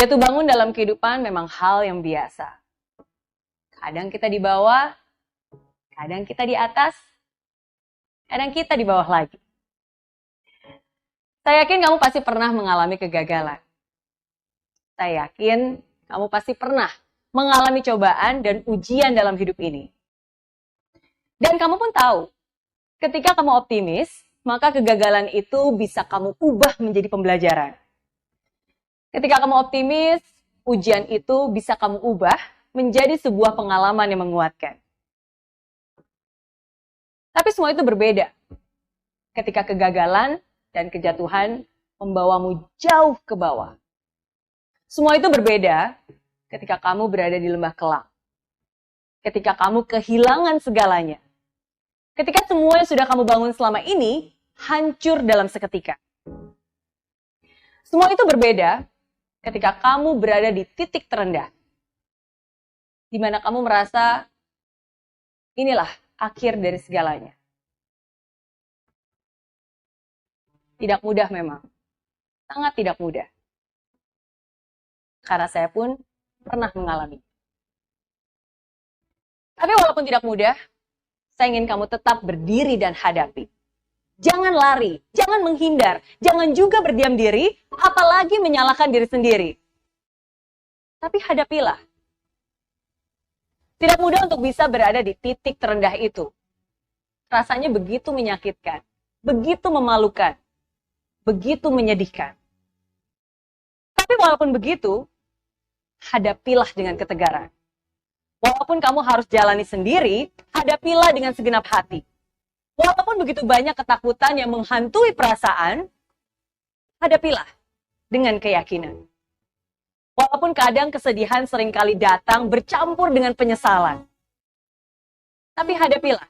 Jatuh bangun dalam kehidupan memang hal yang biasa. Kadang kita di bawah, kadang kita di atas, kadang kita di bawah lagi. Saya yakin kamu pasti pernah mengalami kegagalan. Saya yakin kamu pasti pernah mengalami cobaan dan ujian dalam hidup ini. Dan kamu pun tahu, ketika kamu optimis, maka kegagalan itu bisa kamu ubah menjadi pembelajaran. Ketika kamu optimis, ujian itu bisa kamu ubah menjadi sebuah pengalaman yang menguatkan. Tapi semua itu berbeda. Ketika kegagalan dan kejatuhan membawamu jauh ke bawah. Semua itu berbeda ketika kamu berada di lembah kelam. Ketika kamu kehilangan segalanya. Ketika semua yang sudah kamu bangun selama ini hancur dalam seketika. Semua itu berbeda ketika kamu berada di titik terendah. Di mana kamu merasa inilah akhir dari segalanya. Tidak mudah memang. Sangat tidak mudah. Karena saya pun pernah mengalami. Tapi walaupun tidak mudah, saya ingin kamu tetap berdiri dan hadapi. Jangan lari, jangan menghindar, jangan juga berdiam diri, apalagi menyalahkan diri sendiri. Tapi hadapilah. Tidak mudah untuk bisa berada di titik terendah itu. Rasanya begitu menyakitkan, begitu memalukan, begitu menyedihkan. Tapi walaupun begitu, hadapilah dengan ketegaran. Walaupun kamu harus jalani sendiri, hadapilah dengan segenap hati. Walaupun begitu banyak ketakutan yang menghantui perasaan, hadapilah dengan keyakinan. Walaupun kadang kesedihan seringkali datang bercampur dengan penyesalan. Tapi hadapilah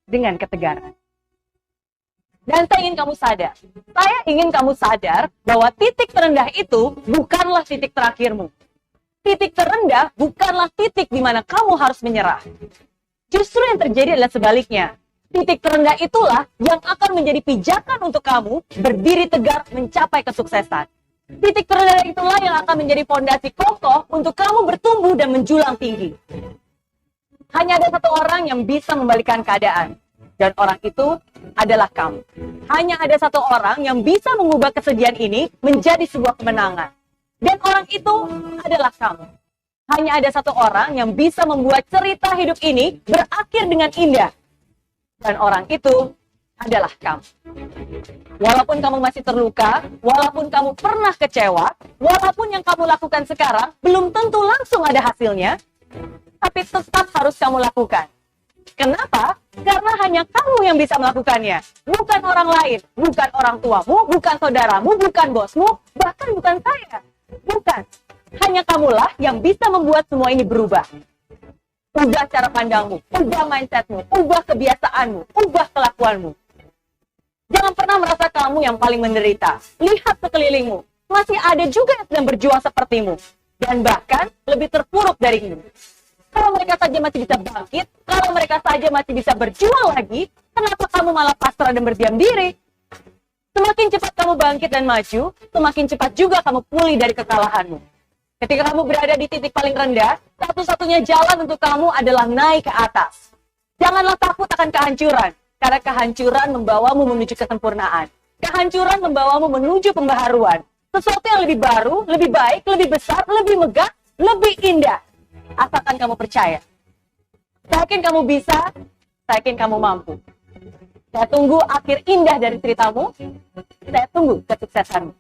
dengan ketegaran. Dan saya ingin kamu sadar bahwa titik terendah itu bukanlah titik terakhirmu. Titik terendah bukanlah titik di mana kamu harus menyerah. Justru yang terjadi adalah sebaliknya. Titik terendah itulah yang akan menjadi pijakan untuk kamu berdiri tegak mencapai kesuksesan. Titik terendah itulah yang akan menjadi fondasi kokoh untuk kamu bertumbuh dan menjulang tinggi. Hanya ada satu orang yang bisa membalikan keadaan. Dan orang itu adalah kamu. Hanya ada satu orang yang bisa mengubah kesedihan ini menjadi sebuah kemenangan. Dan orang itu adalah kamu. Hanya ada satu orang yang bisa membuat cerita hidup ini berakhir dengan indah. Dan orang itu adalah kamu. Walaupun kamu masih terluka, walaupun kamu pernah kecewa, walaupun yang kamu lakukan sekarang belum tentu langsung ada hasilnya, tapi tetap harus kamu lakukan. Kenapa? Karena hanya kamu yang bisa melakukannya. Bukan orang lain, bukan orang tuamu, bukan saudaramu, bukan bosmu, bahkan bukan saya. Bukan. Hanya kamulah yang bisa membuat semua ini berubah. Ubah cara pandangmu, ubah mindsetmu, ubah kebiasaanmu, ubah kelakuanmu. Jangan pernah merasa kamu yang paling menderita. Lihat sekelilingmu. Masih ada juga yang sedang berjuang sepertimu. Dan bahkan lebih terpuruk darimu. Kalau mereka saja masih bisa bangkit, kalau mereka saja masih bisa berjuang lagi, kenapa kamu malah pasrah dan berdiam diri? Semakin cepat kamu bangkit dan maju, semakin cepat juga kamu pulih dari kekalahanmu. Ketika kamu berada di titik paling rendah, satu-satunya jalan untuk kamu adalah naik ke atas. Janganlah takut akan kehancuran, karena kehancuran membawamu menuju kesempurnaan. Kehancuran membawamu menuju pembaharuan. Sesuatu yang lebih baru, lebih baik, lebih besar, lebih megah, lebih indah. Asalkan kamu percaya. Saya yakin kamu bisa, saya yakin kamu mampu. Saya tunggu akhir indah dari ceritamu, saya tunggu kesuksesanmu.